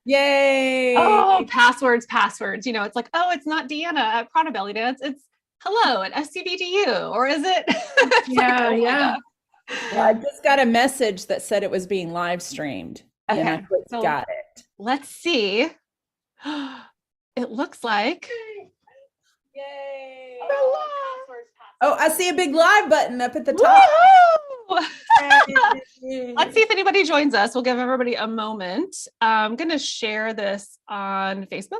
Yay. Oh, passwords. It's like, oh, it's not Deanna at Prana Belly Dance. It's hello at SCBDU. Or is it? It's like, Yeah, oh my yeah, God. Well, I just got a message that said it was being live streamed, and I Okay. clicked So got it. let's see. It looks like. Yay. Hello. Oh, I see a big live button up at the top. Woohoo! Let's see Yay. if anybody joins us. We'll give everybody a moment. I'm going to share this on Facebook.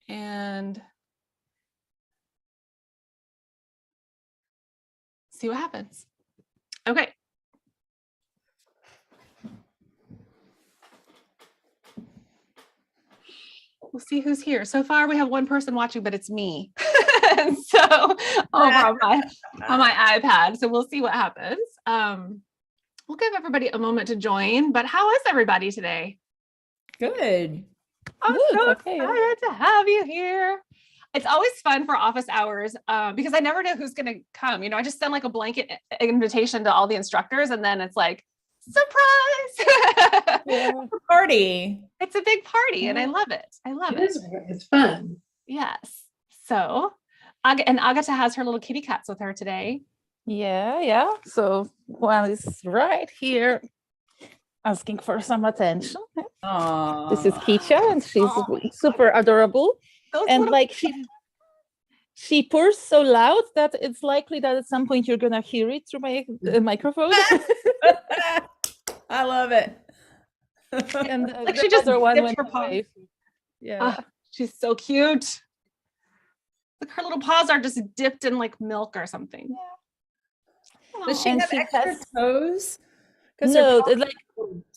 And see what happens. Okay. We'll see who's here. So far, we have one person watching, but it's me. So over on my iPad. So we'll see what happens. We'll give everybody a moment to join. But how is everybody today? Good. I'm Good, so okay. excited to have you here. It's always fun for office hours because I never know who's going to come. I just send like a blanket invitation to all the instructors, and then it's like, surprise! Yeah. Party. It's a big party, and I love it. I love It it. is. It's fun. Yes. So, and Agatha has her little kitty cats with her today. Yeah. So one is right here asking for some attention. Aww. This is Kicha, and she's Aw. super adorable. Those And little- like she purrs so loud that it's likely that at some point you're gonna hear it through my microphone. I love it. And Like the she just other one dipped went her paw. away. Yeah. Ah, she's so cute. Look, her little paws are just dipped in like milk or something. Does she And have she extra has- toes? No,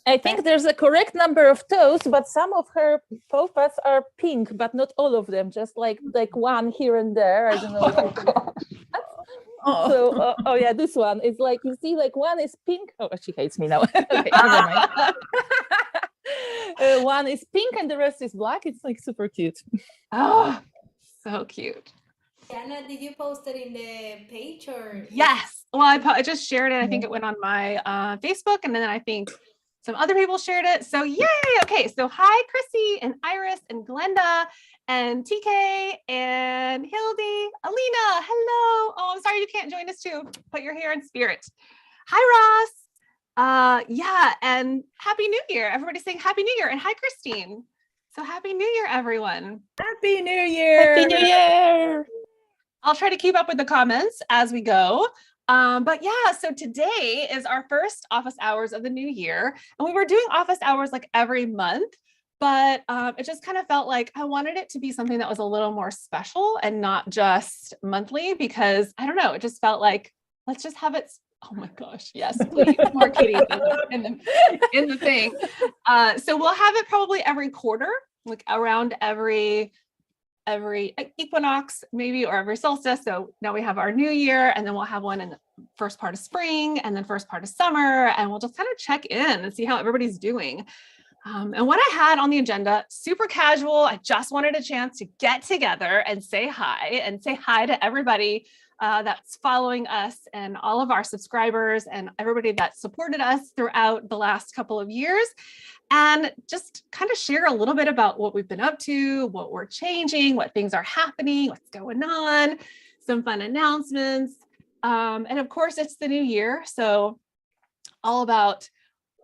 I think there's a correct number of toes, but some of her paw pads are pink, but not all of them. Just like one here and there. I don't know. If you can- Oh. So, oh yeah, this one is like, you see, like one is pink. Oh, she hates me now. Okay, never mind. One is pink and the rest is black. It's like super cute. Oh, so cute. Diana, did you post it in the page or? Yes. Well, I just shared it. I think it went on my Facebook, and then I think some other people shared it. So yay. Okay. So hi, Chrissy and Iris and Glenda and TK and Hildy, Alina. Hello. Oh, I'm sorry you can't join us too, but you're here in spirit. Hi, Ross. Yeah, and Happy New Year. Everybody's saying Happy New Year. And hi, Christine. So Happy New Year, everyone. Happy New Year. Happy New Year! I'll try to keep up with the comments as we go. But yeah, so today is our first office hours of the new year. And we were doing office hours like every month, but it just kind of felt like I wanted it to be something that was a little more special and not just monthly, because I don't know, it just felt like, let's just have it. Oh my gosh, yes, please, more kitties in the thing. So we'll have it probably every quarter, like around every equinox maybe, or every solstice. So now we have our new year, and then we'll have one in the first part of spring and then first part of summer, and we'll just kind of check in and see how everybody's doing. And what I had on the agenda, super casual. I just wanted a chance to get together and say hi to everybody that's following us, and all of our subscribers and everybody that supported us throughout the last couple of years, and just kind of share a little bit about what we've been up to, what we're changing, what things are happening, what's going on, some fun announcements. And of course, it's the new year. So all about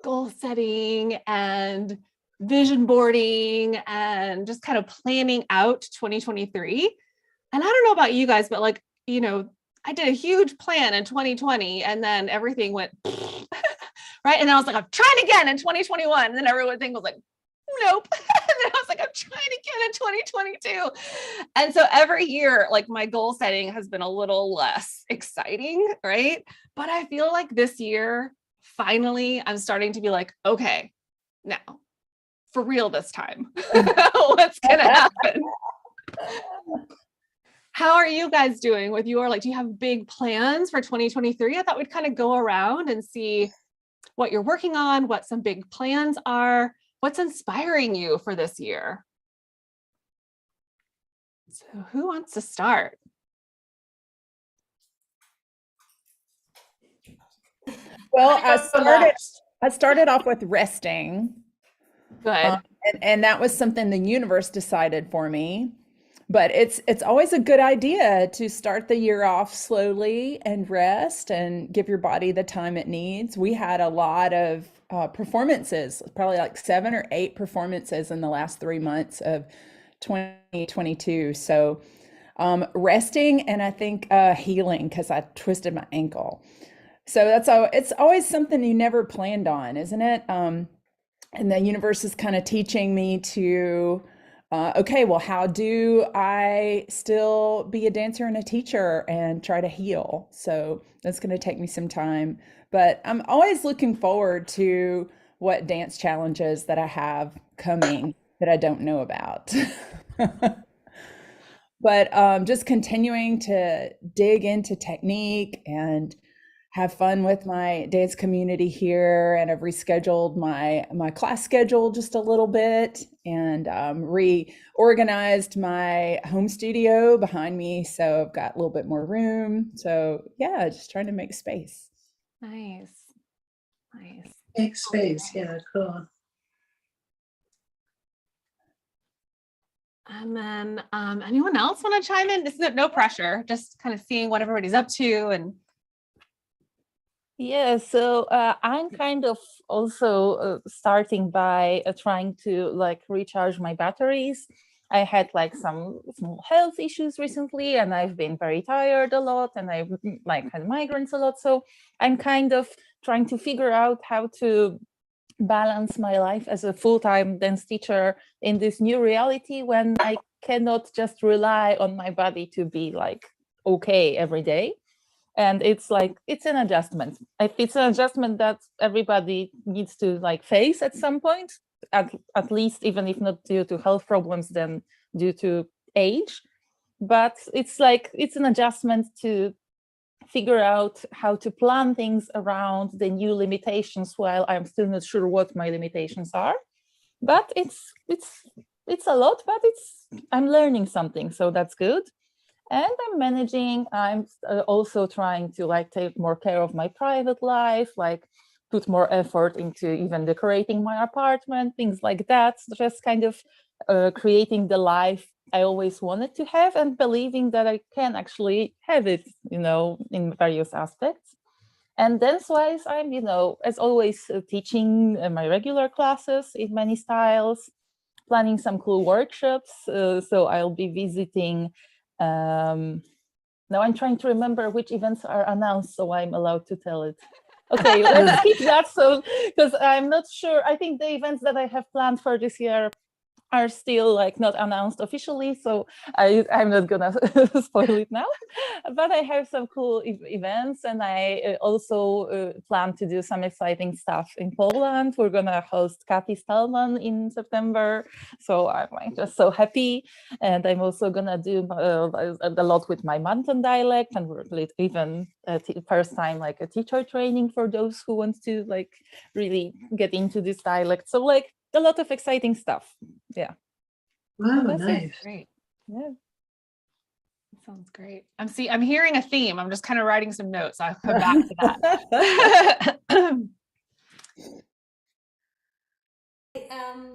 goal setting and vision boarding and just kind of planning out 2023. And I don't know about you guys, but like, I did a huge plan in 2020, and then everything went right. And then I was like, I'm trying again in 2021. And then everything was like, nope. And then I was like, I'm trying again in 2022. And so every year, like my goal setting has been a little less exciting, right? But I feel like this year, finally, I'm starting to be like, okay, now for real this time, what's going to happen? How are you guys doing with do you have big plans for 2023? I thought we'd kind of go around and see what you're working on, what some big plans are, what's inspiring you for this year. So who wants to start? Well, I started off with resting. Good. And that was something the universe decided for me. But it's always a good idea to start the year off slowly and rest and give your body the time it needs. We had a lot of performances, probably like 7 or 8 performances in the last 3 months of 2022. So resting and I think healing because I twisted my ankle. So it's always something you never planned on, isn't it? And the universe is kind of teaching me to okay, well, how do I still be a dancer and a teacher and try to heal? So that's going to take me some time, but I'm always looking forward to what dance challenges that I have coming that I don't know about. But just continuing to dig into technique and have fun with my dance community here, and I've rescheduled my class schedule just a little bit, and reorganized my home studio behind me, so I've got a little bit more room. So yeah, just trying to make space. Nice. Nice. Make space. Yeah, cool. And then anyone else want to chime in? This is no pressure, just kind of seeing what everybody's up to. And Yeah, so I'm kind of also starting by trying to like recharge my batteries. I had like some small health issues recently, and I've been very tired a lot, and I've like had migraines a lot. So I'm kind of trying to figure out how to balance my life as a full-time dance teacher in this new reality when I cannot just rely on my body to be like okay every day. And it's like it's an adjustment. It's an adjustment that everybody needs to like face at some point, at least, even if not due to health problems, then due to age. But it's like it's an adjustment to figure out how to plan things around the new limitations while I'm still not sure what my limitations are. But it's a lot, but I'm learning something, so that's good. And I'm managing, I'm also trying to like take more care of my private life, like put more effort into even decorating my apartment, things like that. Just kind of creating the life I always wanted to have and believing that I can actually have it, in various aspects. And dance-wise, I'm, as always, teaching my regular classes in many styles, planning some cool workshops. So I'll be visiting. Now I'm trying to remember which events are announced, so I'm allowed to tell it. Okay, let's keep that. So, because I'm not sure. I think the events that I have planned for this year are still like not announced officially, so I'm not gonna spoil it now. But I have some cool events, and I also plan to do some exciting stuff in Poland. We're gonna host Kathy Stallman in September, so I'm like, just so happy. And I'm also gonna do a lot with my Mountain dialect, and we're even first time like a teacher training for those who want to like really get into this dialect. So like a lot of exciting stuff. Yeah. Wow, that's nice. great. Yeah. That sounds great. I'm hearing a theme. I'm just kind of writing some notes. I'll come back to that.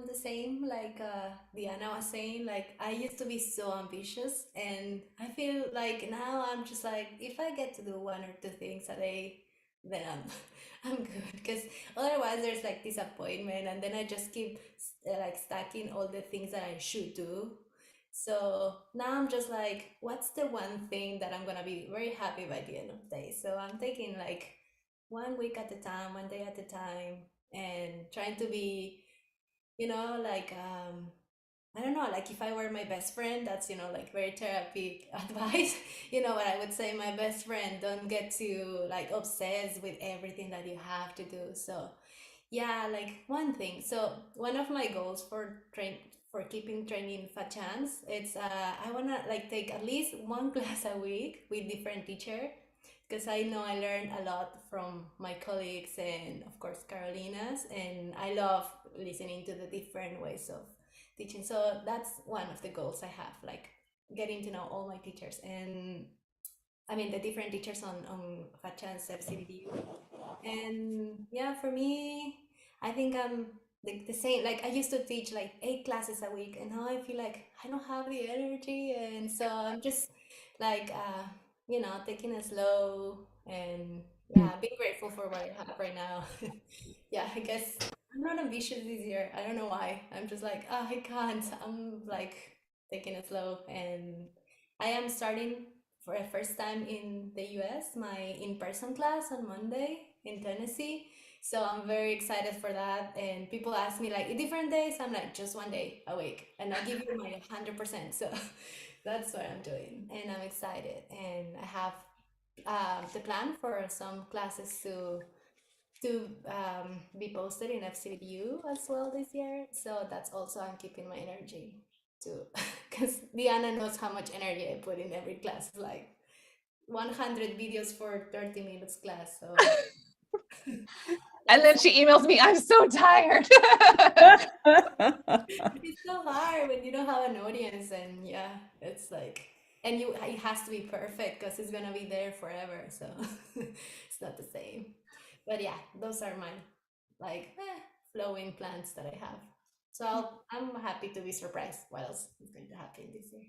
The same like Diana was saying, like I used to be so ambitious, and I feel like now I'm just like if I get to do 1 or 2 things a day, then I'm good, because otherwise there's like disappointment, and then I just keep like stacking all the things that I should do. So now I'm just like, what's the one thing that I'm gonna be very happy by the end of the day? So I'm taking like 1 week at a time, 1 day at a time, and trying to be, like I don't know, like if I were my best friend, that's, like very therapy advice. What I would say, my best friend, don't get to like obsess with everything that you have to do. So yeah, like one thing. So one of my goals for keeping training fat chance, it's I wanna like take at least one class a week with different teacher, because I know I learn a lot from my colleagues and of course Carolina's, and I love listening to the different ways of teaching. So that's one of the goals I have, like getting to know all my teachers, and I mean the different teachers on Fat Chance FCBDU. And yeah, for me, I think the same. Like I used to teach like 8 classes a week, and now I feel like I don't have the energy, and so I'm just like taking it slow and Mm. yeah, being grateful for what I have right now. Yeah, I guess I'm not ambitious this year. I don't know why. I'm just like, oh, I can't. I'm like taking it slow, and I am starting for the first time in the US my in-person class on Monday in Tennessee. So I'm very excited for that. And people ask me like different days. I'm like just one day a week, and I give you my 100%. So that's what I'm doing, and I'm excited. And I have the plan for some classes to be posted in FCBU as well this year. So that's also I'm keeping my energy to because Diana knows how much energy I put in every class. It's like 100 videos for 30 minutes class. So And then she emails me, I'm so tired. it's so hard when you don't have an audience, and yeah, it's like, and it has to be perfect because it's gonna be there forever. So it's not the same. But yeah, those are my like flowing plans that I have. So I'm happy to be surprised what else is going to happen this year.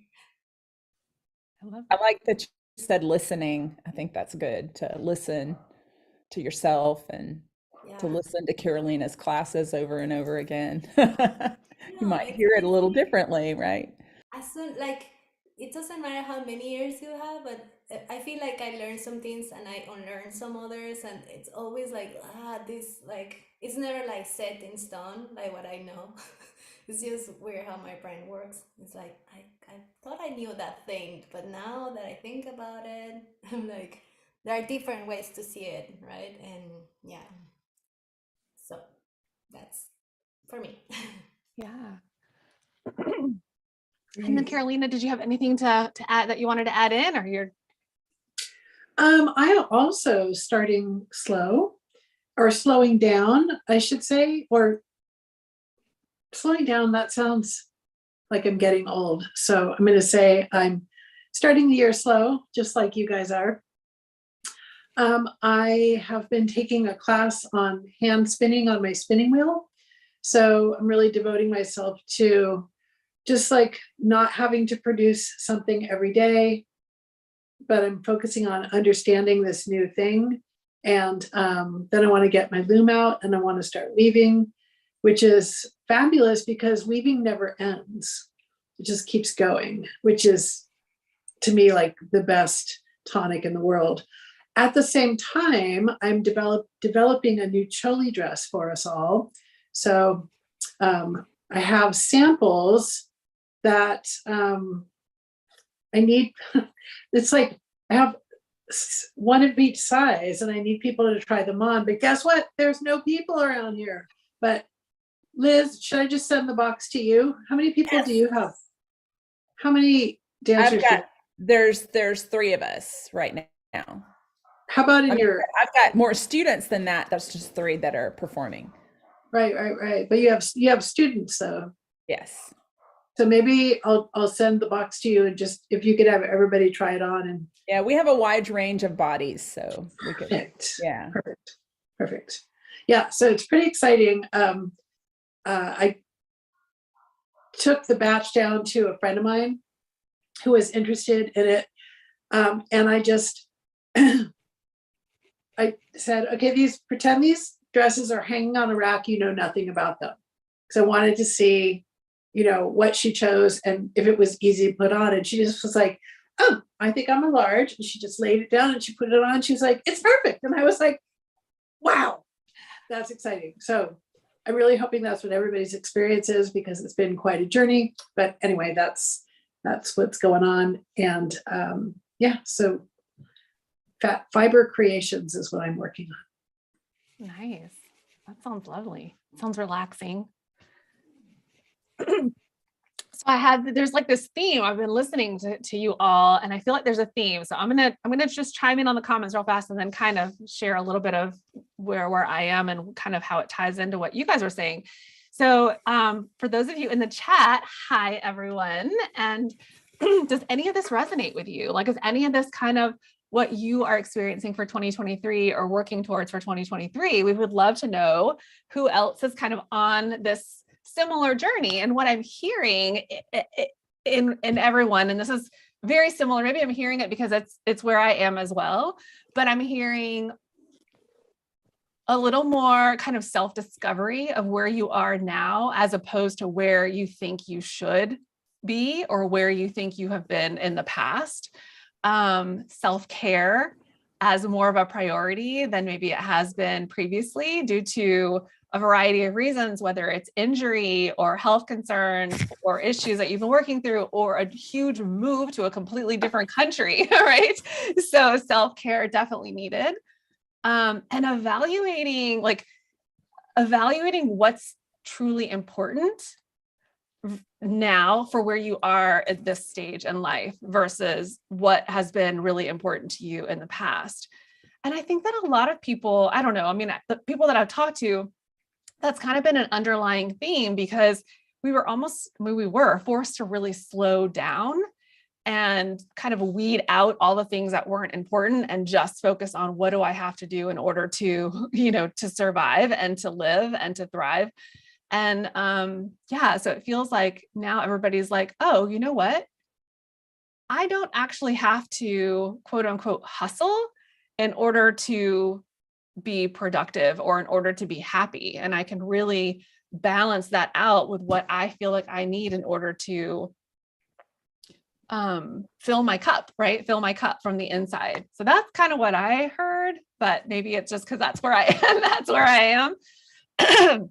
I love I like that you said listening. I think that's good to listen to yourself and to Yeah, listen to Carolina's classes over and over again. You no, might it's hear it a little easy. differently, right? As soon like it doesn't matter how many years you have, but I feel like I learned some things and I unlearned some others, and it's always like this like it's never like set in stone like what I know. It's just weird how my brain works. It's like I thought I knew that thing, but now that I think about it, I'm like there are different ways to see it, right? And yeah, so that's for me. Yeah. And then Carolina, did you have anything to add that you wanted to add in, or you're I am also starting slow, or slowing down, I should say, or slowing down. That sounds like I'm getting old. So I'm going to say I'm starting the year slow, just like you guys are. I have been taking a class on hand spinning on my spinning wheel. So I'm really devoting myself to just like not having to produce something every day, but I'm focusing on understanding this new thing. And then I want to get my loom out and I want to start weaving, which is fabulous because weaving never ends. It just keeps going, which is to me like the best tonic in the world. At the same time, I'm developing a new choli dress for us all. So I have samples that I need. It's like I have one of each size and I need people to try them on. But guess what? There's no people around here. But Liz, should I just send the box to you? How many people do you have? How many dancers do you have? There's 3 of us right now. How about I in mean, your I've got more students than that. That's just 3 that are performing. right. But you have students though. Yes. So maybe I'll send the box to you and just if you could have everybody try it on and Yeah, we have a wide range of bodies, so we could. perfect. Yeah. Perfect. Yeah, so it's pretty exciting. I took the batch down to a friend of mine who was interested in it. And I just I said, okay, pretend these dresses are hanging on a rack, you know nothing about them. Because I wanted to see, what she chose and if it was easy to put on. And she just was like, oh, I think I'm a large. And she just laid it down and she put it on. She was like, it's perfect. And I was like, wow, that's exciting. So I'm really hoping that's what everybody's experience is because it's been quite a journey. But anyway, that's what's going on. And yeah, so Fat Fiber Creations is what I'm working on. nice? That sounds lovely. Sounds relaxing. So there's like this theme. I've been listening to you all, and I feel like there's a theme. So I'm gonna just chime in on the comments real fast and then kind of share a little bit of where I am and kind of how it ties into what you guys are saying. So for those of you in the chat, hi everyone. And does any of this resonate with you? Like, is any of this kind of what you are experiencing for 2023 or working towards for 2023. We would love to know who else is kind of on this similar journey. And what I'm hearing in everyone, and this is very similar, maybe I'm hearing it because it's where I am as well, but I'm hearing a little more kind of self-discovery of where you are now, as opposed to where you think you should be or where you think you have been in the past. Self-care as more of a priority than maybe it has been previously, due to a variety of reasons, whether it's injury or health concerns or issues that you've been working through, or a huge move to a completely different country, right? So self-care definitely needed. And evaluating what's truly important now for where you are at this stage in life versus what has been really important to you in the past. And I think that a lot of people, I don't know, I mean, the people that I've talked to, that's kind of been an underlying theme, because we were forced to really slow down and kind of weed out all the things that weren't important and just focus on what do I have to do in order to, to survive and to live and to thrive. And so it feels like now everybody's like, oh, you know what? I don't actually have to quote unquote hustle in order to be productive or in order to be happy. And I can really balance that out with what I feel like I need in order to fill my cup, right? Fill my cup from the inside. So that's kind of what I heard, but maybe it's just because that's where I am. That's where I am.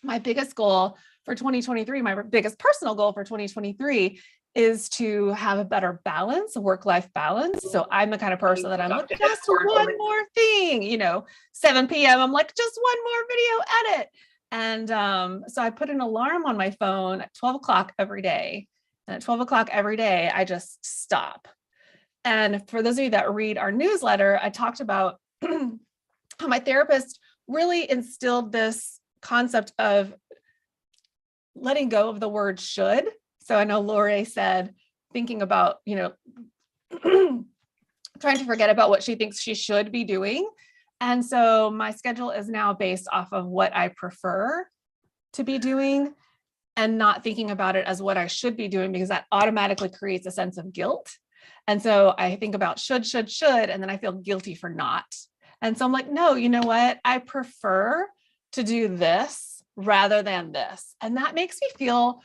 My biggest goal for 2023, my biggest personal goal for 2023 is to have a better balance, a work-life balance. So I'm the kind of person that I'm like, just one more thing, 7 p.m. I'm like, just one more video edit. And so I put an alarm on my phone at 12 o'clock every day. And at 12 o'clock every day, I just stop. And for those of you that read our newsletter, I talked about how my therapist really instilled this concept of letting go of the word should. So I know Lori said, thinking about, trying to forget about what she thinks she should be doing. And so my schedule is now based off of what I prefer to be doing, and not thinking about it as what I should be doing, because that automatically creates a sense of guilt. And so I think about should, and then I feel guilty for not. And so I'm like, no, you know what? I prefer to do this rather than this. And that makes me feel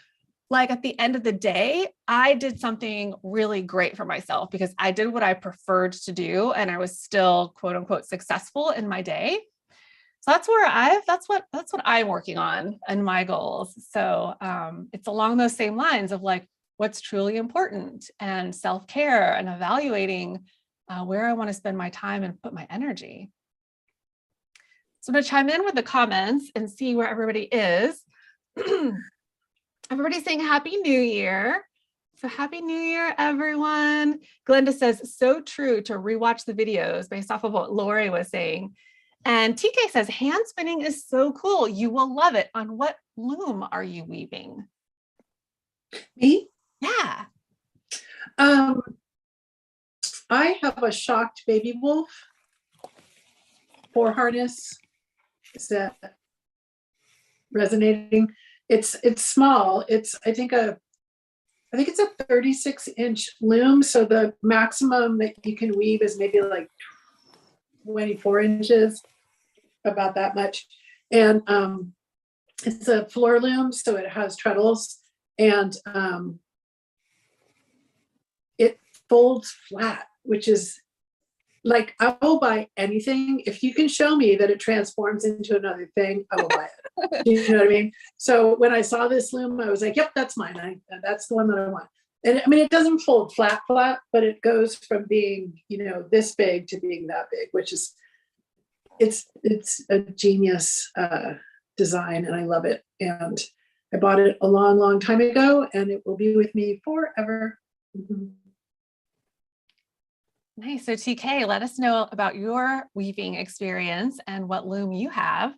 like at the end of the day, I did something really great for myself, because I did what I preferred to do. And I was still quote unquote successful in my day. So that's what I'm working on in my goals. So it's along those same lines of like what's truly important, and self-care, and evaluating where I want to spend my time and put my energy. So I'm going to chime in with the comments and see where everybody is. Everybody's saying Happy New Year. So Happy New Year, everyone. Glenda says, so true to rewatch the videos based off of what Lori was saying. And TK says, hand spinning is so cool. You will love it. On what loom are you weaving? Me? Yeah. I have a shocked baby wolf for harness. Is that resonating? It's small. I think it's a 36-inch loom. So the maximum that you can weave is maybe like 24 inches, about that much. And it's a floor loom, so it has treadles, and it folds flat, which is like, I will buy anything. If you can show me that it transforms into another thing, I will buy it. Do you know what I mean? So when I saw this loom, I was like, yep, that's mine. That's the one that I want. And I mean, it doesn't fold flat, but it goes from being, this big to being that big, which is, it's a genius design, and I love it. And I bought it a long, long time ago, and it will be with me forever. Mm-hmm. Nice. So TK, let us know about your weaving experience and what loom you have.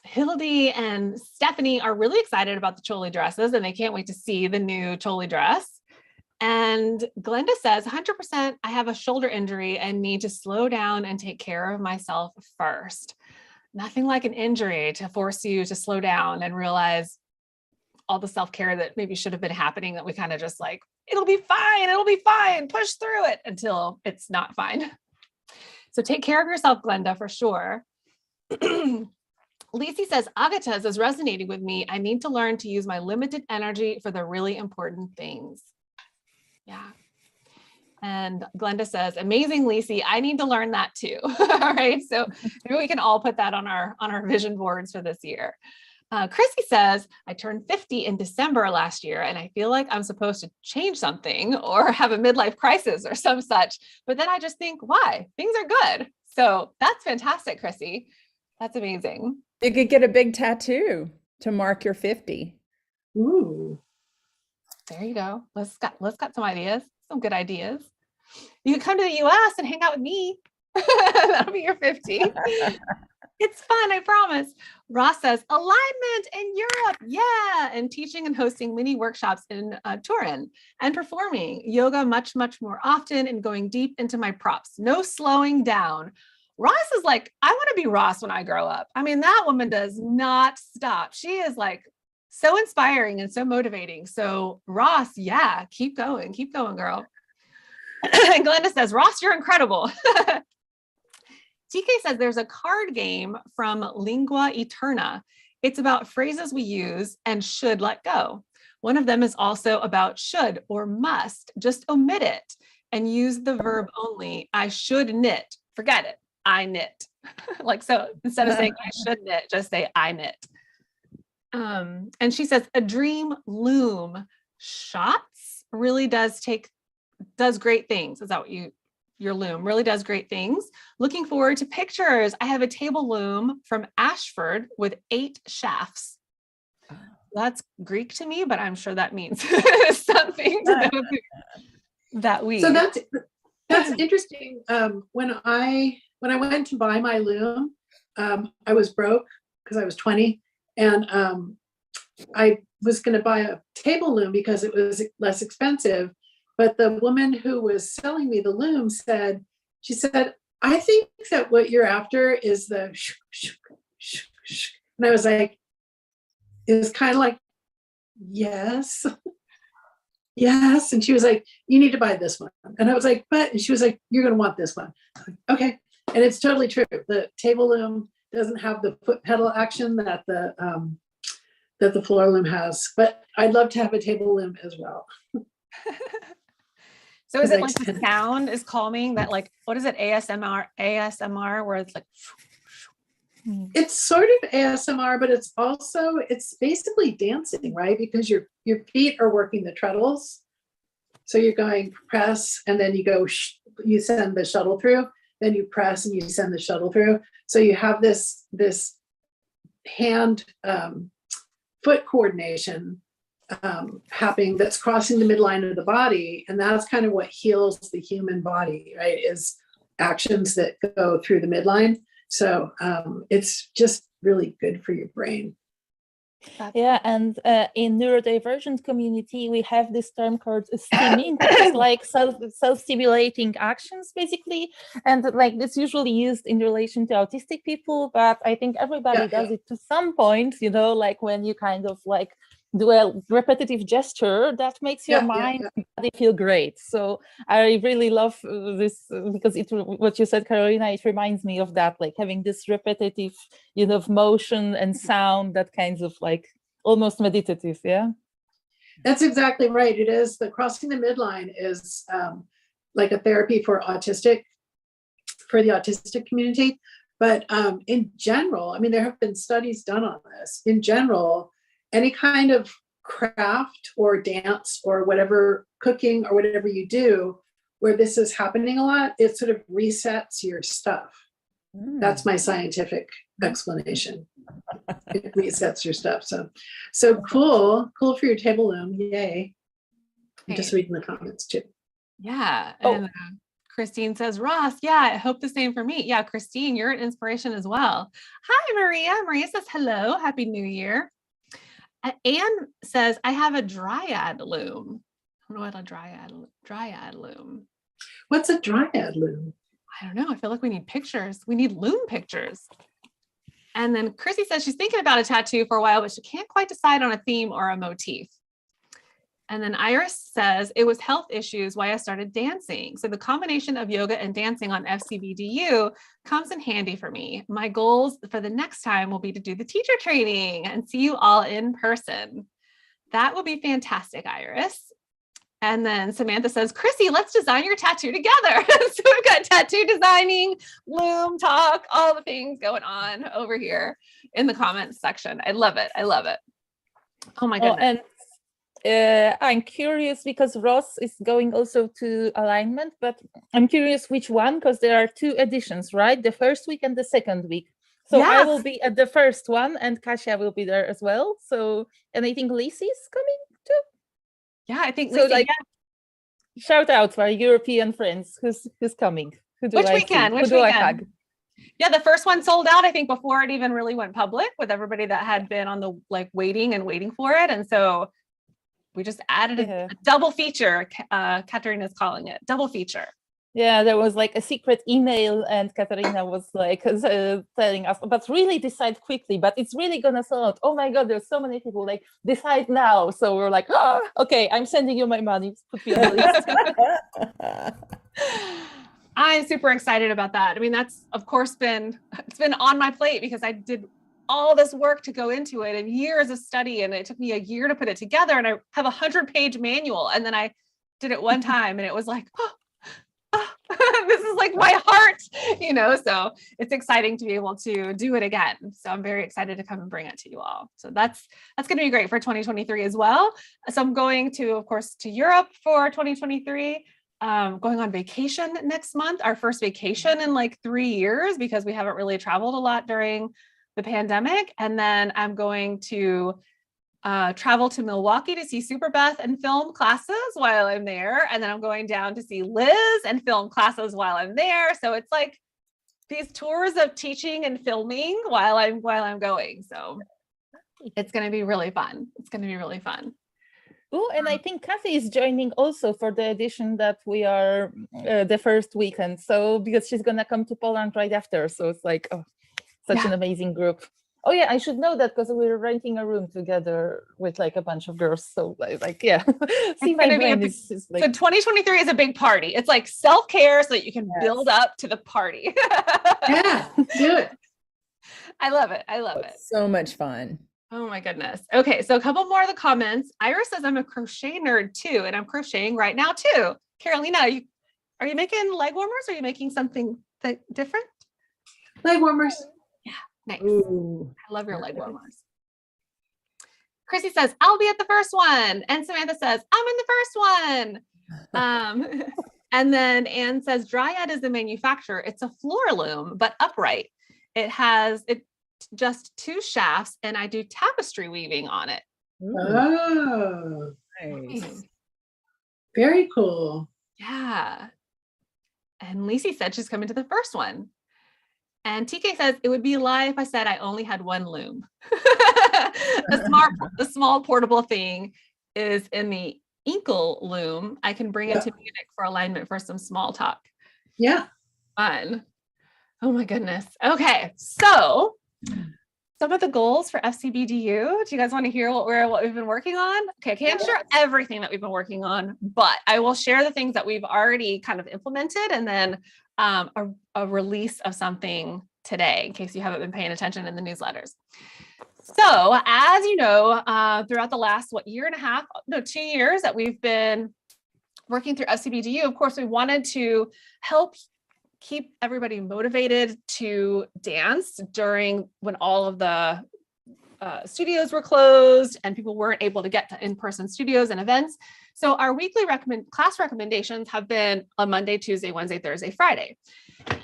Hildy and Stephanie are really excited about the Choli dresses, and they can't wait to see the new Choli dress. And Glenda says, 100%, I have a shoulder injury and need to slow down and take care of myself first. Nothing like an injury to force you to slow down and realize all the self-care that maybe should have been happening, that we kind of just like, it'll be fine, push through it until it's not fine. So take care of yourself, Glenda, for sure. Lisi says, Agatas is resonating with me. I need to learn to use my limited energy for the really important things. Yeah. And Glenda says, amazing, Lisi. I need to learn that too. All right. So maybe we can all put that on our vision boards for this year. Chrissy says, I turned 50 in December last year, and I feel like I'm supposed to change something or have a midlife crisis or some such. But then I just think, why? Things are good. So that's fantastic, Chrissy. That's amazing. You could get a big tattoo to mark your 50. Ooh. There you go. Let's got some ideas, some good ideas. You could come to the US and hang out with me. That'll be your 50. It's fun, I promise. Ross says, alignment in Europe. Yeah. And teaching and hosting mini workshops in Turin and performing yoga much, much more often and going deep into my props. No slowing down. Ross is like, I want to be Ross when I grow up. I mean, that woman does not stop. She is like so inspiring and so motivating. So Ross, yeah, keep going, girl. And Glenda says, Ross, you're incredible. TK says there's a card game from Lingua Eterna. It's about phrases we use and should let go. One of them is also about should or must. Just omit it and use the verb only. I should knit. Forget it. I knit. Like, so instead of saying I should knit, just say I knit. And she says a dream loom shots really does great things. Is that what your loom really does great things. Looking forward to pictures. I have a table loom from Ashford with 8 shafts. That's Greek to me, but I'm sure that means something to those that we. So that's interesting. When I went to buy my loom, I was broke because I was 20, and I was going to buy a table loom because it was less expensive. But the woman who was selling me the loom said, I think that what you're after is the shh, shh, shh, shh. And I was like, it was kind of like, yes. Yes. And she was like, you need to buy this one. And I was like, but, and she was like, you're going to want this one. I was like, okay. And it's totally true. The table loom doesn't have the foot pedal action that the floor loom has, but I'd love to have a table loom as well. So is it like the sound is calming, that like, what is it? ASMR, where it's like. It's sort of ASMR, but it's basically dancing, right? Because your feet are working the treadles. So you're going press, and then you go, you send the shuttle through, then you press and you send the shuttle through. So you have this hand foot coordination happening that's crossing the midline of the body. And that's kind of what heals the human body, right? Is actions that go through the midline. So it's just really good for your brain. Yeah, and in neurodivergent community, we have this term called stimming, which is like self-stimulating actions, basically. And like this usually used in relation to autistic people, but I think everybody does it to some point, like when you kind of like do a repetitive gesture that makes your mind and body feel great. So I really love this because what you said, Carolina, it reminds me of that, like having this repetitive, motion and sound that kinds of like almost meditative. Yeah. That's exactly right. It is. The crossing the midline is like a therapy for the autistic community. But in general, I mean, there have been studies done on this. In general, any kind of craft or dance or whatever, cooking or whatever you do, where this is happening a lot, it sort of resets your stuff. That's my scientific explanation. It resets your stuff. So cool for your table loom. Yay. I'm just reading the comments too. Yeah. And Christine says, Ross, yeah, I hope the same for me. Yeah, Christine, you're an inspiration as well. Hi, Maria. Maria says, hello, happy new year. Anne says, I have a dryad loom. don't know what a dryad loom. What's a dryad loom? I don't know. I feel like we need pictures. We need loom pictures. And then Chrissy says she's thinking about a tattoo for a while, but she can't quite decide on a theme or a motif. And then Iris says it was health issues why I started dancing. So the combination of yoga and dancing on FCBDU comes in handy for me. My goals for the next time will be to do the teacher training and see you all in person. That would be fantastic, Iris. And then Samantha says, Chrissy, let's design your tattoo together. So we've got tattoo designing, loom talk, all the things going on over here in the comments section. I love it. I love it. Oh my goodness. And I'm curious because Ross is going also to alignment, but I'm curious which one, because there are 2 editions, right? The first week and the second week. So I will be at the first one and Kasia will be there as well. So, and I think Lacey's coming too. Yeah, I think So Lacey, like, shout out to our European friends who's coming. Who do Which I weekend? see? Which Who do I weekend? hug? Yeah, the first one sold out, I think, before it even really went public, with everybody that had been on the waiting for it. And so we just added a double feature. Katerina's calling it double feature. Yeah, there was like a secret email and Katarina was like telling us, but really decide quickly, but it's really gonna sell out. Oh my God, there's so many people, like decide now. So we're like, oh, okay, I'm sending you my money. Put me on the list. I'm super excited about that. I mean, that's of course it's been on my plate because I did all this work to go into it and years of study, and it took me a year to put it together, and I have 100-page manual, and then I did it one time and it was like, this is like my heart, so it's exciting to be able to do it again. So I'm very excited to come and bring it to you all. So that's going to be great for 2023 as well. So I'm going to, of course, to Europe for 2023. Going on vacation next month, our first vacation in like 3 years, because we haven't really traveled a lot during the pandemic. And then I'm going to travel to Milwaukee to see Super Beth and film classes while I'm there. And then I'm going down to see Liz and film classes while I'm there. So it's like these tours of teaching and filming while I'm going. So it's going to be really fun. It's going to be really fun. Oh, and I think Kathy is joining also for the edition that we are the first weekend. So because she's gonna come to Poland right after. So it's like, oh, such an amazing group. Oh yeah, I should know that because we're renting a room together with like a bunch of girls. So like, yeah. See, my brain is like... So 2023 is a big party. It's like self-care so that you can build up to the party. Yeah, do it. I love it. I love it. So much fun. Oh my goodness. Okay, so a couple more of the comments. Iris says I'm a crochet nerd too, and I'm crocheting right now too. Carolina, are you making leg warmers? Or are you making something different? Leg warmers. Yeah, nice. Ooh. I love your leg warmers. Chrissy says, I'll be at the first one. And Samantha says, I'm in the first one. And then Anne says, Dryad is the manufacturer. It's a floor loom, but upright. It's just 2 shafts, and I do tapestry weaving on it. Oh, Nice. very cool. Yeah. And Lacey said she's coming to the first one. And TK says, it would be a lie if I said I only had one loom. The small portable thing is in the Inkle loom. I can bring it to Munich for alignment for some small talk. Yeah. Fun. Oh my goodness. Okay. So some of the goals for FCBDU. Do you guys want to hear what we've been working on? Okay, I can't share everything that we've been working on, but I will share the things that we've already kind of implemented, and then a release of something today in case you haven't been paying attention in the newsletters. So as you know, throughout the last 2 years that we've been working through FCBDU, of course, we wanted to help keep everybody motivated to dance during when all of the studios were closed and people weren't able to get to in-person studios and events. So our weekly class recommendations have been on Monday, Tuesday, Wednesday, Thursday, Friday.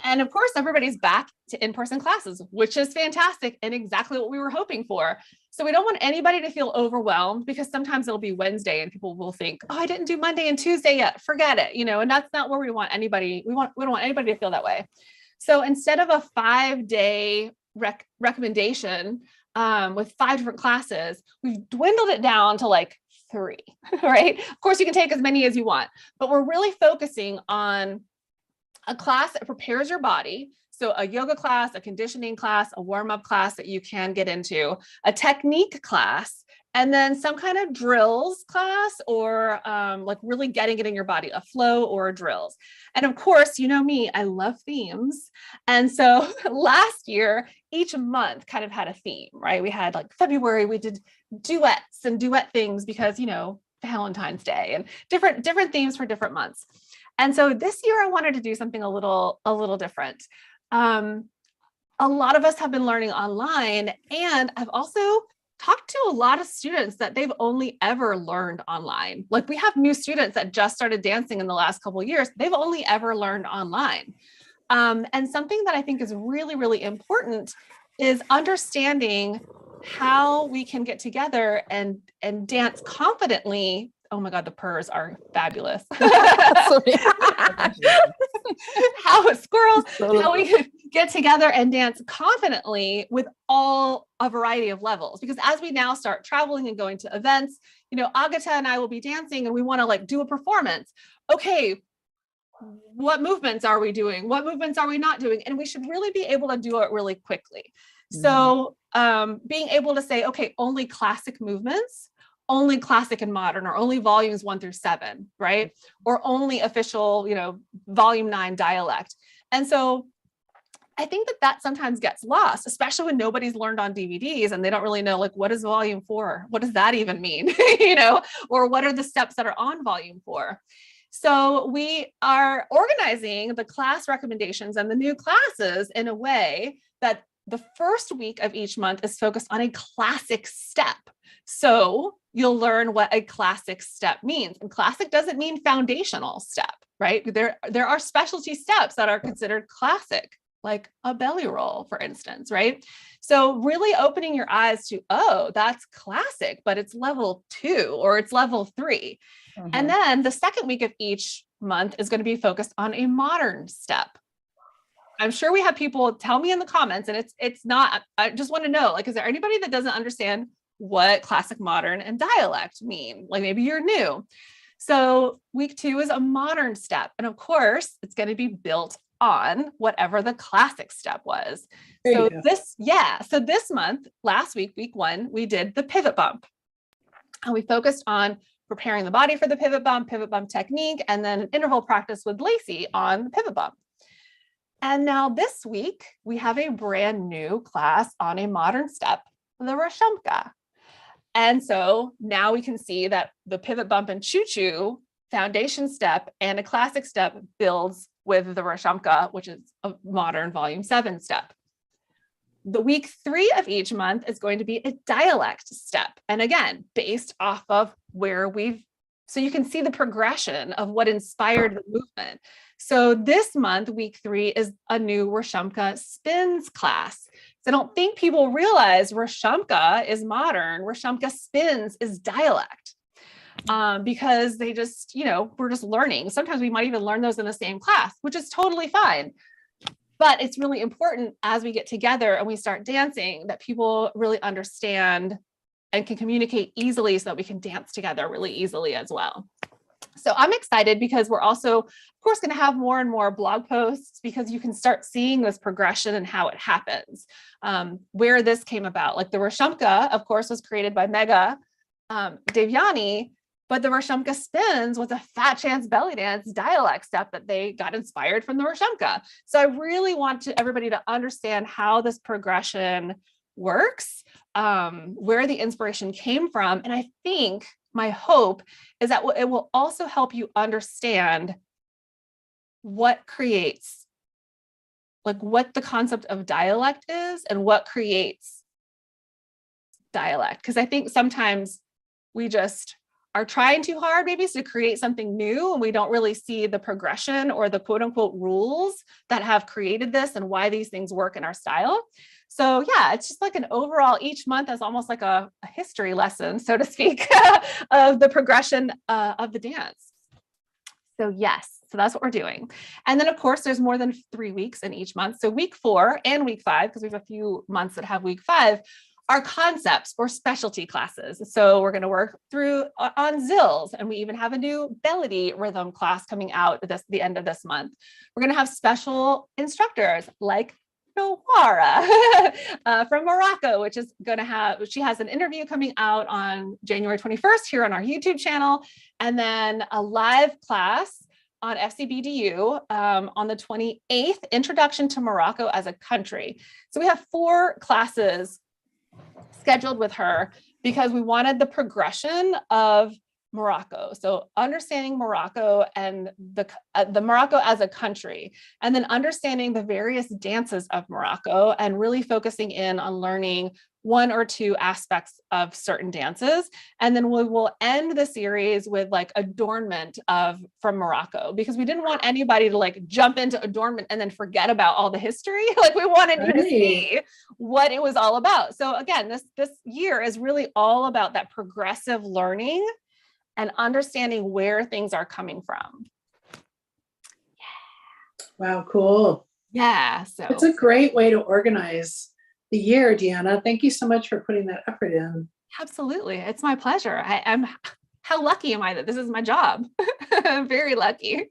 And of course, everybody's back to in-person classes, which is fantastic and exactly what we were hoping for. So we don't want anybody to feel overwhelmed, because sometimes it'll be Wednesday and people will think, oh, I didn't do Monday and Tuesday yet, forget it, and that's not where we want anybody. We don't want anybody to feel that way. So instead of a 5-day recommendation with 5 different classes, we've dwindled it down to like 3, right? Of course, you can take as many as you want, but we're really focusing on a class that prepares your body. So a yoga class, a conditioning class, a warm-up class that you can get into, a technique class, and then some kind of drills class, or like really getting it in your body, a flow or a drills. And of course, you know me, I love themes. And so last year, each month kind of had a theme, right? We had like February, we did duets and duet things because, you know, Valentine's Day, and different themes for different months. And so this year I wanted to do something a little different. A lot of us have been learning online, and I've also talked to a lot of students that they've only ever learned online. Like, we have new students that just started dancing in the last couple of years. They've only ever learned online. And something that I think is really, really important is understanding how we can get together and dance confidently. Oh my God, the purrs are fabulous. How squirrels, how we can get together and dance confidently with a variety of levels. Because as we now start traveling and going to events, you know, Agata and I will be dancing and we want to like do a performance. Okay, what movements are we doing? What movements are we not doing? And we should really be able to do it really quickly. So being able to say, okay, only classic movements, only classic and modern, or only volumes 1 through 7, right? Or only official, you know, volume 9 dialect. And so I think that sometimes gets lost, especially when nobody's learned on DVDs and they don't really know, like, what is volume 4? What does that even mean? You know, or what are the steps that are on volume 4? So we are organizing the class recommendations and the new classes in a way that the first week of each month is focused on a classic step. So you'll learn what a classic step means. And classic doesn't mean foundational step, right? There are specialty steps that are considered classic, like a belly roll, for instance, right? So really opening your eyes to, oh, that's classic, but it's level 2 or it's level 3. And then the second week of each month is going to be focused on a modern step. I'm sure we have people tell me in the comments, and it's not, I just want to know, like, is there anybody that doesn't understand what classic, modern, and dialect mean? Like, maybe you're new. So week 2 is a modern step. And of course, it's going to be built on whatever the classic step was. So this month, last week, week 1, we did the pivot bump. And we focused on preparing the body for the pivot bump technique, and then an interval practice with Lacey on the pivot bump. And now this week, we have a brand new class on a modern step, the Rashomka. And so now we can see that the pivot bump and choo-choo foundation step and a classic step builds with the Rashomka, which is a modern volume 7 step. The week 3 of each month is going to be a dialect step. And again, based off of where so you can see the progression of what inspired the movement. So this month, week 3 is a new Rashomka spins class. So I don't think people realize Rashomka is modern, Rashomka spins is dialect. Because they just, you know, we're just learning. Sometimes we might even learn those in the same class, which is totally fine. But it's really important as we get together and we start dancing that people really understand and can communicate easily so that we can dance together really easily as well. So I'm excited because we're also, of course, going to have more and more blog posts, because you can start seeing this progression and how it happens, where this came about. Like the Rashomka, of course, was created by Megha Devyani, but the Rashomka spins was a Fat Chance belly dance dialect step that they got inspired from the Rashomka. So I really want everybody to understand how this progression works, where the inspiration came from. And I think my hope is that it will also help you understand what creates, like what the concept of dialect is and what creates dialect. Because I think sometimes we just are trying too hard maybe to create something new, and we don't really see the progression or the quote unquote rules that have created this and why these things work in our style. So yeah, it's just like an overall, each month is almost like a history lesson, so to speak, of the progression of the dance. So yes, so that's what we're doing. And then of course, there's more than 3 weeks in each month. So week 4 and week 5, because we have a few months that have week 5, our concepts or specialty classes. So we're going to work through on Zills, and we even have a new Melody rhythm class coming out at the end of this month. We're going to have special instructors like Noara from Morocco, which is going to have, she has an interview coming out on January 21st here on our YouTube channel, and then a live class on FCBDU on the 28th, Introduction to Morocco as a Country. So we have 4 classes scheduled with her because we wanted the progression of Morocco. So understanding Morocco and the Morocco as a country, and then understanding the various dances of Morocco and really focusing in on learning 1 or 2 aspects of certain dances. And then we will end the series with like adornment from Morocco, because we didn't want anybody to like jump into adornment and then forget about all the history. Like we wanted you to see what it was all about. So again, this year is really all about that progressive learning and understanding where things are coming from. Wow, cool. Yeah, so It's a great way to organize the year, Deanna. Thank you so much for putting that effort in. absolutely, it's my pleasure. How lucky am I that this is my job? I'm very lucky.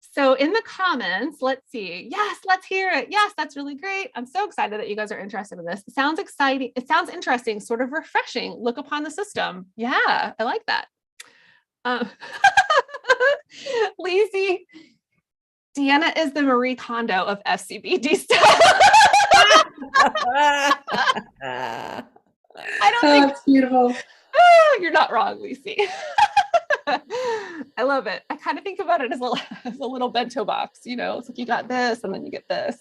So in the comments, let's see. Yes, let's hear it. Yes, that's really great. I'm so excited that you guys are interested in this. It sounds exciting. It sounds interesting, sort of refreshing. Look upon the system. Yeah, I like that. Lacey, Deanna is the Marie Kondo of FCBD stuff. I don't think That's beautiful. you're not wrong, Lacey. I love it. I kind of think about it as a little bento box, you know, it's like you got this and then you get this.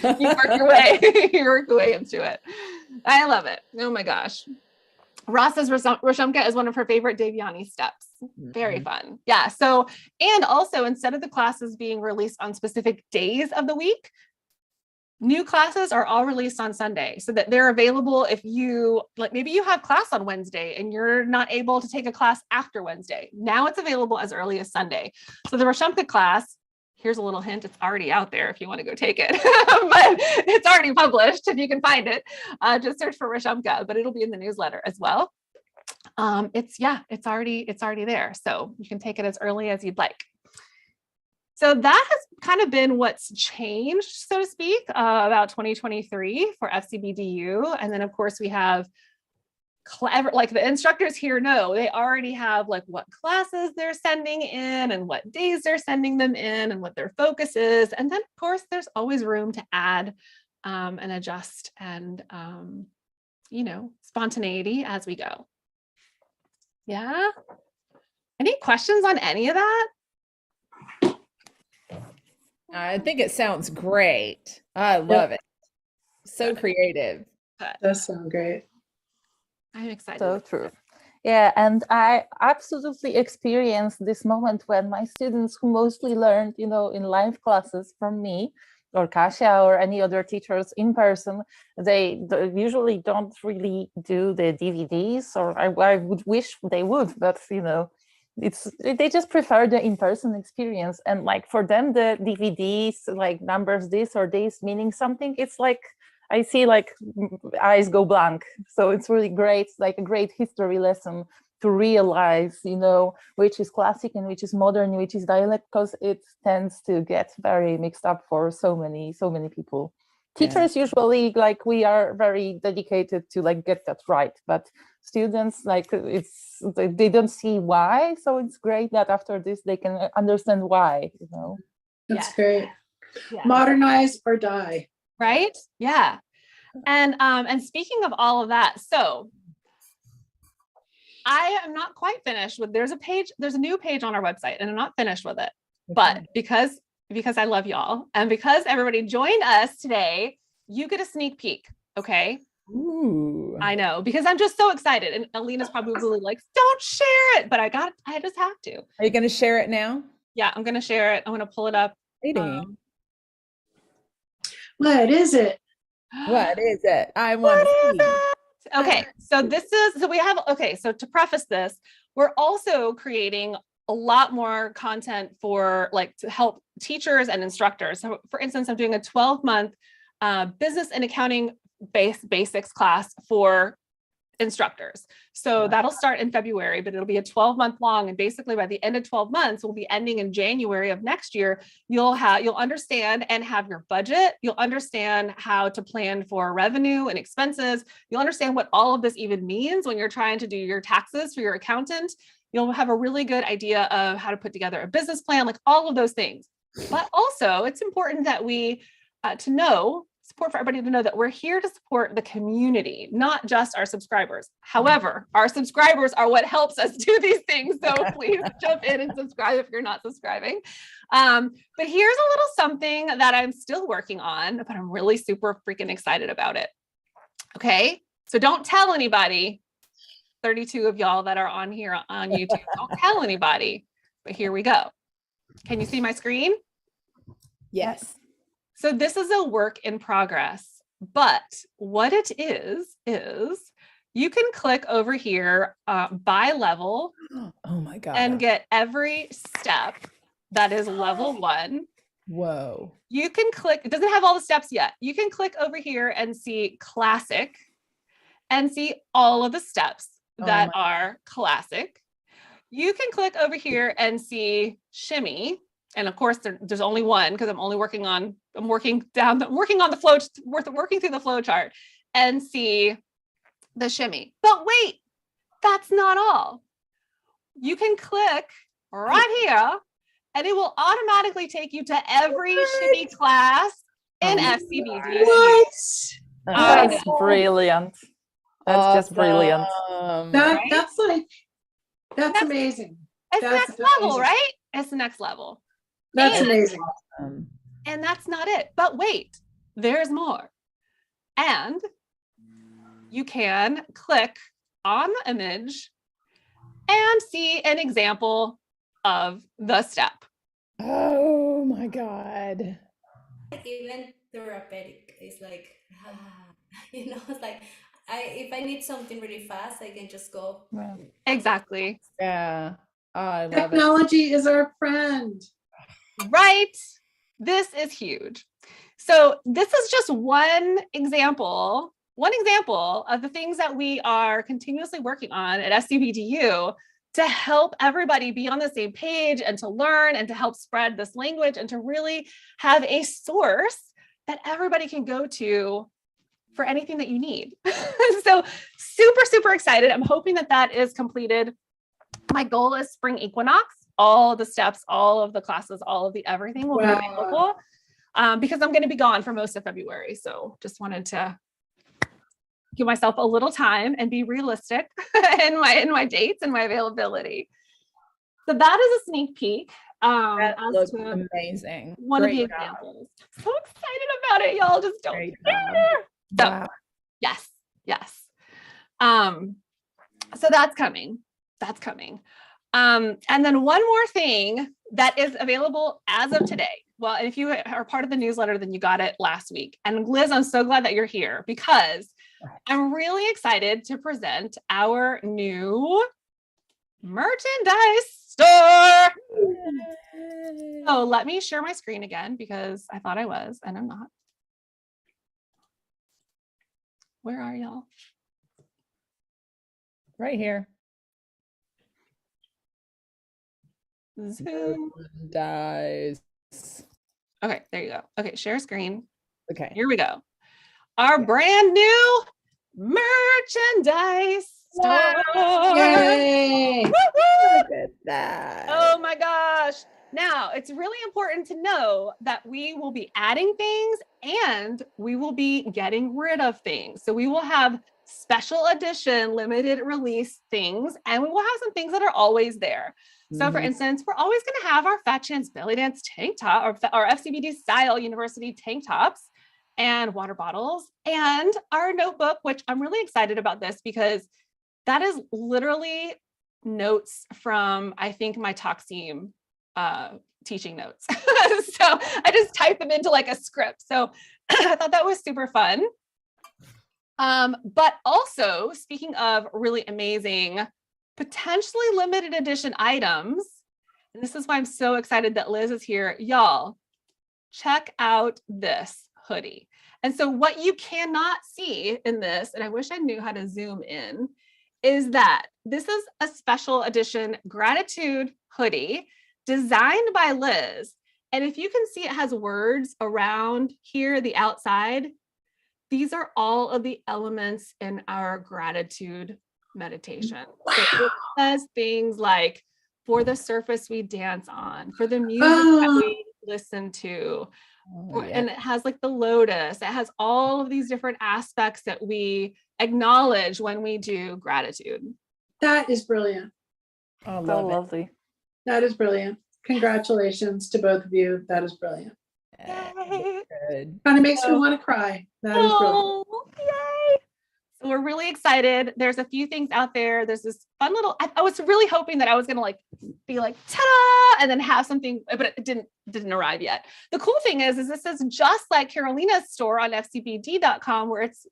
You work your way, into it. I love it. Oh my gosh. Ross says Rashomka is one of her favorite Devyani steps. Very fun. Yeah. So, and also instead of the classes being released on specific days of the week, new classes are all released on Sunday so that they're available if you, like maybe you have class on Wednesday and you're not able to take a class after Wednesday. Now it's available as early as Sunday. So the Rashomka class, here's a little hint, it's already out there if you want to go take it, but it's already published if you can find it. Just search for Rashomka, but it'll be in the newsletter as well. It's already there. So you can take it as early as you'd like. So that has kind of been what's changed, so to speak, about 2023 for FCBDU. And then of course we have clever, like the instructors here know, they already have like what classes they're sending in and what days they're sending them in and what their focus is. And then of course there's always room to add and adjust and, spontaneity as we go. Yeah. Any questions on any of that? I think it sounds great. I love it. So creative. Does sound great. I'm excited. So true. Yeah, and I absolutely experienced this moment when my students who mostly learned, in live classes from me or Kasia or any other teachers in person, they usually don't really do the DVDs, or I would wish they would, but they just prefer the in-person experience. And like for them, the DVDs, like numbers this or this meaning something, it's like I see like eyes go blank. So it's really great, like a great history lesson to realize, which is classic and which is modern, which is dialect, because it tends to get very mixed up for so many people. Teachers usually, like, we are very dedicated to like get that right, but students, like, they don't see why. So it's great that after this they can understand why. That's great. Yeah. Modernize or die. Right? Yeah. And speaking of all of that, so I am not quite finished with, there's a new page on our website and I'm not finished with it, but because I love y'all and because everybody joined us today, you get a sneak peek. Okay. Ooh. I know, because I'm just so excited. And Alina's probably like, don't share it, but I just have to. Are you going to share it now? Yeah, I'm going to share it. I'm going to pull it up. What is it? What is it? I want to see. Okay, so to preface this, we're also creating a lot more content for like to help teachers and instructors. So for instance, I'm doing a 12-month business and accounting basics class for instructors. So Wow. that'll start in February, but it'll be a 12-month long. And basically by the end of 12 months, we'll be ending in January of next year. You'll understand and have your budget. You'll understand how to plan for revenue and expenses. You'll understand what all of this even means when you're trying to do your taxes for your accountant. You'll have a really good idea of how to put together a business plan, like all of those things. But also it's important that we support for everybody to know that we're here to support the community, not just our subscribers. However, our subscribers are what helps us do these things. So please jump in and subscribe if you're not subscribing. But here's a little something that I'm still working on, but I'm really super freaking excited about it. Okay, so don't tell anybody. 32 of y'all that are on here on YouTube, don't tell anybody, but here we go. Can you see my screen? Yes. So this is a work in progress, but what it is you can click over here by level Oh my God. and get every step that is level 1. Whoa. You can click, it doesn't have all the steps yet. You can click over here and see classic and see all of the steps that are classic. You can click over here and see shimmy. And of course there's only one because I'm working through the flow chart and see the shimmy. But wait, that's not all. You can click right here and it will automatically take you to every shimmy class in FCBD. What? That's brilliant. That's just brilliant. That's That's- amazing. It's the That's next level, amazing. right? It's the next level. That's And- amazing. And that's not it. But wait, there's more. And you can click on the image and see an example of the step. Oh my God. Even therapeutic is like, it's like if I need something really fast, I can just go. Yeah. Exactly. Yeah. Oh, I love it. Technology is our friend. Right? This is huge. So this is just one example of the things that we are continuously working on at SCBDU to help everybody be on the same page and to learn and to help spread this language and to really have a source that everybody can go to for anything that you need. So super, super excited. I'm hoping that that is completed. My goal is spring equinox, all the steps, all of the classes, all of the everything will be Wow. available because I'm going to be gone for most of February. So just wanted to give myself a little time and be realistic in my dates and my availability. So that is a sneak peek. That As looks to amazing. one of the Great job. examples. So excited about it, y'all. Just don't Great care. So Wow. yes. So that's coming. And then one more thing that is available as of today. Well, and if you are part of the newsletter, then you got it last week. And Liz, I'm so glad that you're here because I'm really excited to present our new merchandise store. So let me share my screen again because I thought I was and I'm not. Where are y'all? Right here. Zoom. Dies. Okay, there you go. Okay, share screen. Okay. Here we go. Our brand new merchandise store. Yay! Woo-hoo! Look at that. Oh my gosh. Now, it's really important to know that we will be adding things and we will be getting rid of things. So we will have special edition, limited release things, and we will have some things that are always there. So for Mhm. instance, we're always going to have our Fat Chance Belly Dance tank top or our FCBD style university tank tops and water bottles and our notebook, which I'm really excited about this because that is literally notes from, I think, my talk team teaching notes. So I just typed them into like a script. So I thought that was super fun. But also, speaking of really amazing, potentially limited edition items, and this is why I'm so excited that Liz is here. Y'all, check out this hoodie. And so what you cannot see in this, and I wish I knew how to zoom in, is that this is a special edition gratitude hoodie designed by Liz. And if you can see, it has words around here, the outside. These are all of the elements in our gratitude meditation. So it says things like, for the surface we dance on, for the music that we listen to, and it has like the lotus. It has all of these different aspects that we acknowledge when we do gratitude. That is brilliant. I So love it. lovely. That is brilliant. Congratulations to both of you. That is brilliant. Yay. Good. Kind of makes me Oh. want to cry. That is brilliant. Oh, yay. So we're really excited. There's a few things out there. There's this fun little, I was really hoping that I was gonna like be like, ta-da, and then have something, but it didn't arrive yet. The cool thing is this is just like Carolina's store on fcbd.com, where it's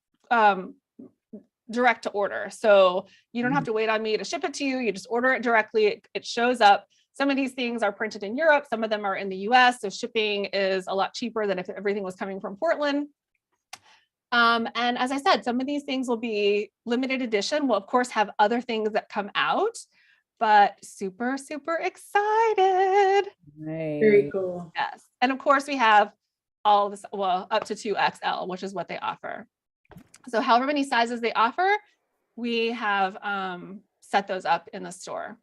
direct to order. So you don't have to wait on me to ship it to you. You just order it directly. It shows up. Some of these things are printed in Europe. Some of them are in the US. So shipping is a lot cheaper than if everything was coming from Portland. And as I said, some of these things will be limited edition. We'll of course have other things that come out, but super, super excited. Very Nice. cool. Yes. And of course we have all this, well, up to 2XL, which is what they offer. So however many sizes they offer, we have set those up in the store.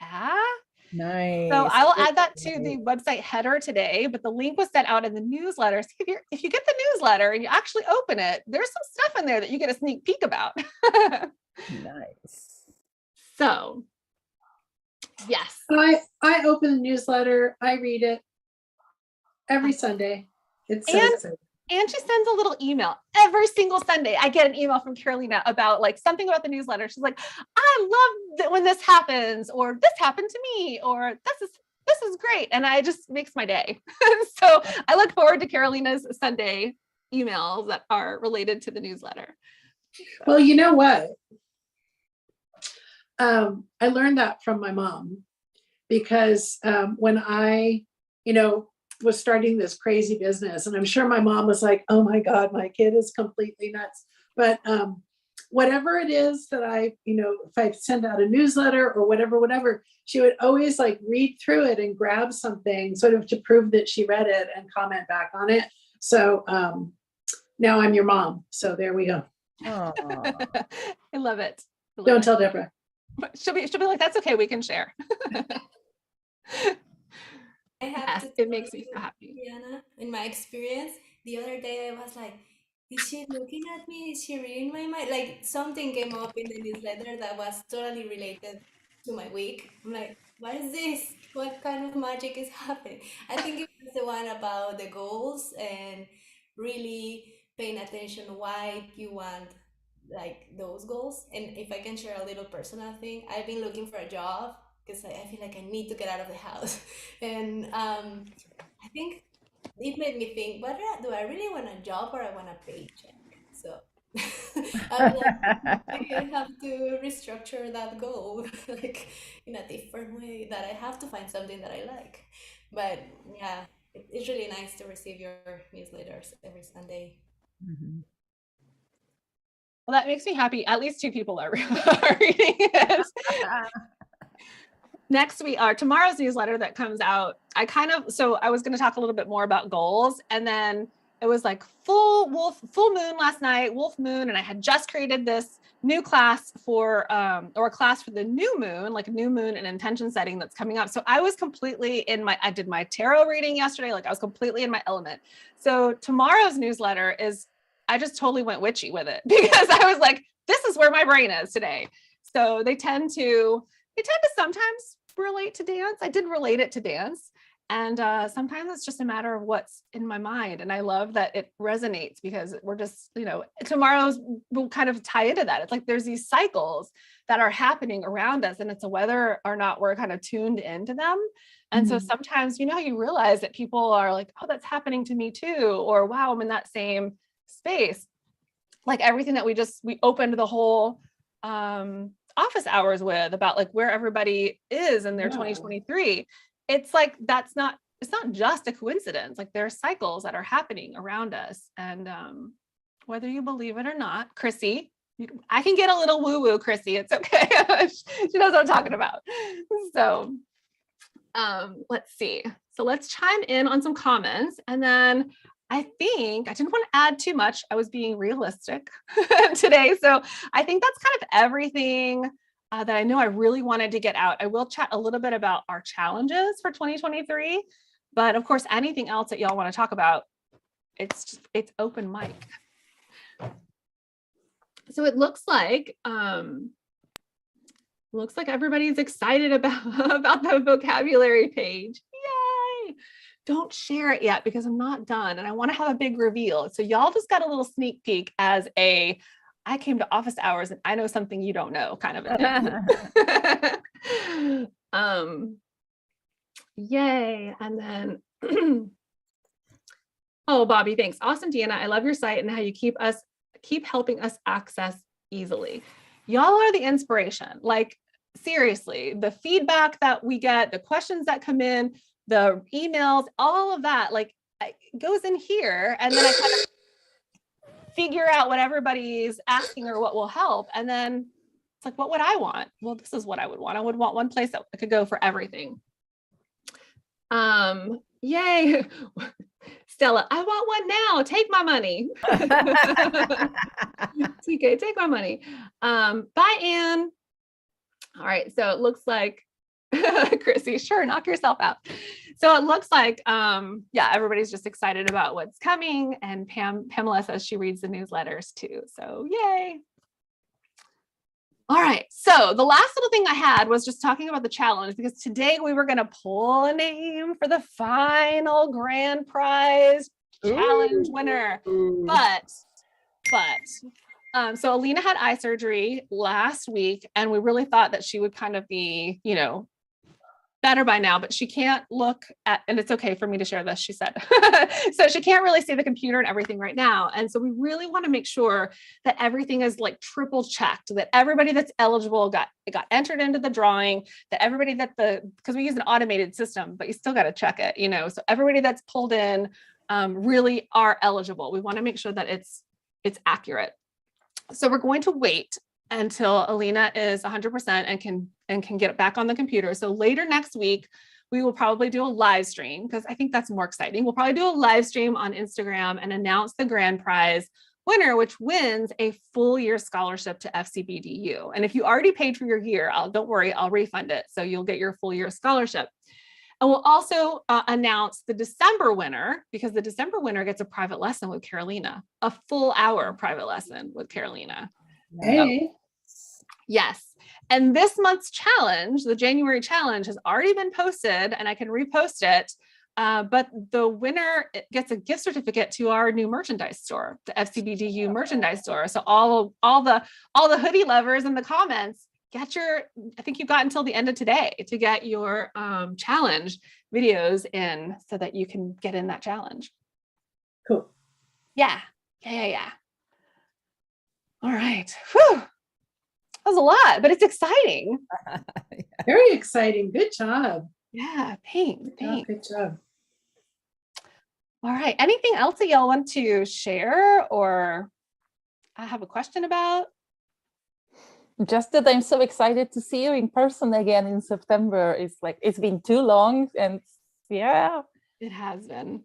Yeah. Nice. So I will add that to the website header today, but the link was sent out in the newsletter. So if you get the newsletter and you actually open it, there's some stuff in there that you get a sneak peek about. Nice. So yes. I open the newsletter. I read it every Sunday. It's so And- exciting. And she sends a little email every single Sunday. I get an email from Carolina about like something about the newsletter. She's like, I love that when this happens, or this happened to me, or this is great. And I just makes my day. So I look forward to Carolina's Sunday emails that are related to the newsletter. Well, you know what? I learned that from my mom because when I, was starting this crazy business, and I'm sure my mom was like, oh my God, my kid is completely nuts. But whatever it is that I, if I send out a newsletter or whatever, she would always like read through it and grab something sort of to prove that she read it and comment back on it. So now I'm your mom. So there we go. Aw. I love it. I love Don't it. tell Deborah. But she'll be like, that's okay, we can share. I have Yes, to it tell makes me you, so happy. Diana, in my experience, the other day I was like, is she looking at me? Is she reading my mind? Like something came up in the newsletter that was totally related to my week. I'm like, what is this? What kind of magic is happening? I think it was the one about the goals and really paying attention why you want like those goals. And if I can share a little personal thing, I've been looking for a job because I feel like I need to get out of the house. And I think it made me think, do I really want a job or I want a paycheck? So I was like, maybe I have to restructure that goal like in a different way, that I have to find something that I like. But yeah, it's really nice to receive your newsletters every Sunday. Mhm. Well, that makes me happy. At least 2 people are are reading it. Next week, or tomorrow's newsletter that comes out, so I was going to talk a little bit more about goals, and then it was like full moon last night, wolf moon, and I had just created this new class or a class for the new moon, like new moon and intention setting that's coming up. So I was completely I did my tarot reading yesterday, like I was completely in my element. So tomorrow's newsletter I just totally went witchy with it because I was like, this is where my brain is today. So they tend to sometimes relate to dance. I did relate it to dance. And sometimes it's just a matter of what's in my mind. And I love that it resonates because we're just, tomorrow's will kind of tie into that. It's like there's these cycles that are happening around us, and it's a whether or not we're kind of tuned into them. And so sometimes, you realize that people are like, oh, that's happening to me too. Or wow, I'm in that same space. Like everything that we opened the whole office hours with about like where everybody is in their 2023. It's like, that's not it's not just a coincidence. Like there are cycles that are happening around us. And whether you believe it or not, Chrissy, I can get a little woo-woo, Chrissy. It's okay. She knows what I'm talking about. So let's see. So let's chime in on some comments. And then I think I didn't want to add too much. I was being realistic today. So I think that's kind of everything that I know I really wanted to get out. I will chat a little bit about our challenges for 2023, but of course, anything else that y'all want to talk about, it's open mic. So it looks like everybody's excited about the vocabulary page. Yay! Don't share it yet because I'm not done and I want to have a big reveal. So y'all just got a little sneak peek as I came to office hours and I know something you don't know kind of a yay. And then oh, Bobby, thanks. Awesome, Deanna. I love your site and how you keep helping us access easily. Y'all are the inspiration. Like seriously, the feedback that we get, the questions that come in, the emails, all of that, like it goes in here. And then I kind of figure out what everybody's asking or what will help. And then it's like, what would I want? Well, this is what I would want. I would want one place that I could go for everything. Yay. Stella, I want one now. Take my money. TK, take my money. Bye, Anne. All right. So it looks like Chrissy, sure, knock yourself out. So it looks like, yeah, everybody's just excited about what's coming. And Pamela says she reads the newsletters too. So yay. All right. So the last little thing I had was just talking about the challenge because today we were going to pull a name for the final grand prize challenge winner. But so Alina had eye surgery last week and we really thought that she would kind of be, you know, better by now, but she can't look at, and it's okay for me to share this, she said. So she can't really see the computer and everything right now. And so we really want to make sure that everything is like triple checked, that everybody that's eligible got entered into the drawing, that everybody because we use an automated system, but you still got to check it, you know, so everybody that's pulled in really are eligible. We want to make sure that it's accurate. So we're going to wait until Alina is 100% and can get back on the computer. So later next week, we will probably do a live stream because I think that's more exciting. We'll probably do a live stream on Instagram and announce the grand prize winner, which wins a full year scholarship to FCBDU. And if you already paid for your year, don't worry, I'll refund it. So you'll get your full year scholarship. And we'll also announce the December winner because the December winner gets a private lesson with Carolina, a full hour private lesson with Carolina. Hey. Yes. And this month's challenge, the January challenge, has already been posted and I can repost it. But the winner gets a gift certificate to our new merchandise store, the FCBDU merchandise store. So all the hoodie lovers in the comments, I think you've got until the end of today to get your challenge videos in so that you can get in that challenge. Cool. Yeah. All right. Whew. That was a lot, but it's exciting. Very exciting. Good job. Yeah, thanks. Good job. All right. Anything else that y'all want to share or I have a question about? Just that I'm so excited to see you in person again in September. It's been too long and yeah. It has been.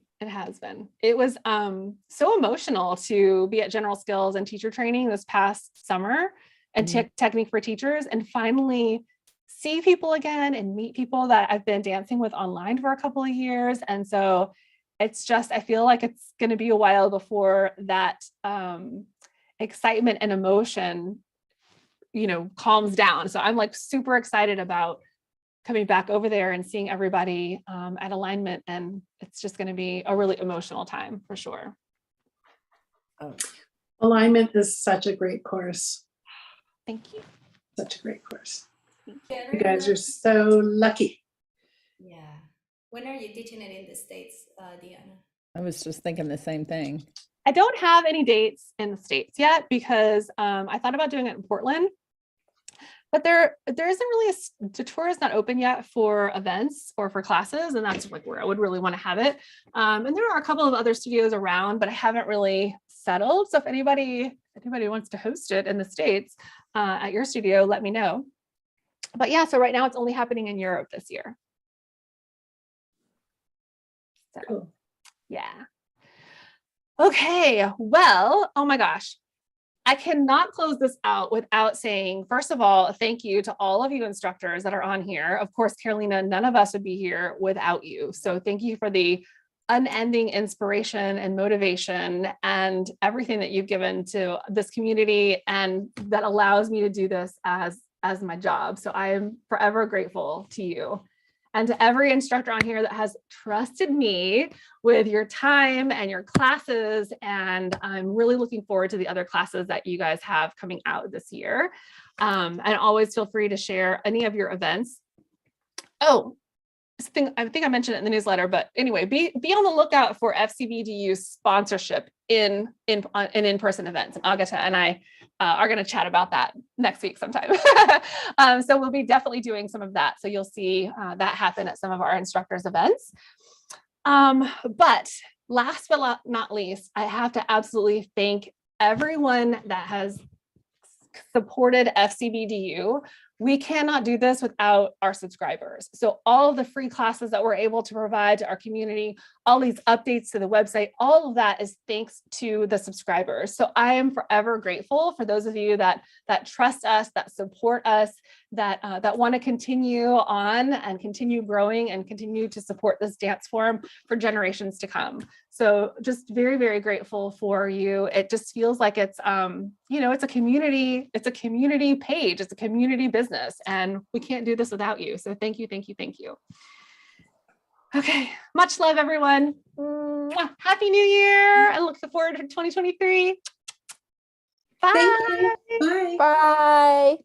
It was so emotional to be at General Skills and teacher training this past summer and Technique for Teachers and finally see people again and meet people that I've been dancing with online for a couple of years. And so it's just, I feel like it's going to be a while before that excitement and emotion, you know, calms down. So I'm like super excited about coming back over there and seeing everybody at alignment. And it's just going to be a really emotional time for sure. Alignment is such a great course. Thank you. Such a great course. Yeah, You guys are so lucky. Yeah. When are you teaching it in the States, Deanna? I was just thinking the same thing. I don't have any dates in the States yet because I thought about doing it in Portland. But there isn't really the tour is not open yet for events or for classes, and that's like where I would really want to have it. And there are a couple of other studios around, but I haven't really settled. So if anybody wants to host it in the States at your studio, let me know. But yeah, so right now it's only happening in Europe this year. So, Cool. yeah. Okay, well, oh my gosh. I cannot close this out without saying, first of all, thank you to all of you instructors that are on here. Of course, Carolina, none of us would be here without you. So thank you for the unending inspiration and motivation and everything that you've given to this community and that allows me to do this as my job. So I am forever grateful to you. And to every instructor on here that has trusted me with your time and your classes. And I'm really looking forward to the other classes that you guys have coming out this year. And always feel free to share any of your events. Oh, I think I mentioned it in the newsletter, but anyway, be on the lookout for FCBDU sponsorship in in-person events. And Agata and I are going to chat about that next week sometime. So we'll be definitely doing some of that. So you'll see that happen at some of our instructors' events. But last but not least, I have to absolutely thank everyone that has supported FCBDU. We cannot do this without our subscribers. So all of the free classes that we're able to provide to our community, all these updates to the website, all of that is thanks to the subscribers. So I am forever grateful for those of you that trust us, that support us, that want to continue on and continue growing and continue to support this dance form for generations to come. So just very, very grateful for you. It just feels like it's, it's a community page, it's a community business, and we can't do this without you. So thank you, thank you, thank you. Okay, much love, everyone. Mwah. Happy New Year. I look forward to 2023. Bye. Thank you. Bye. Bye.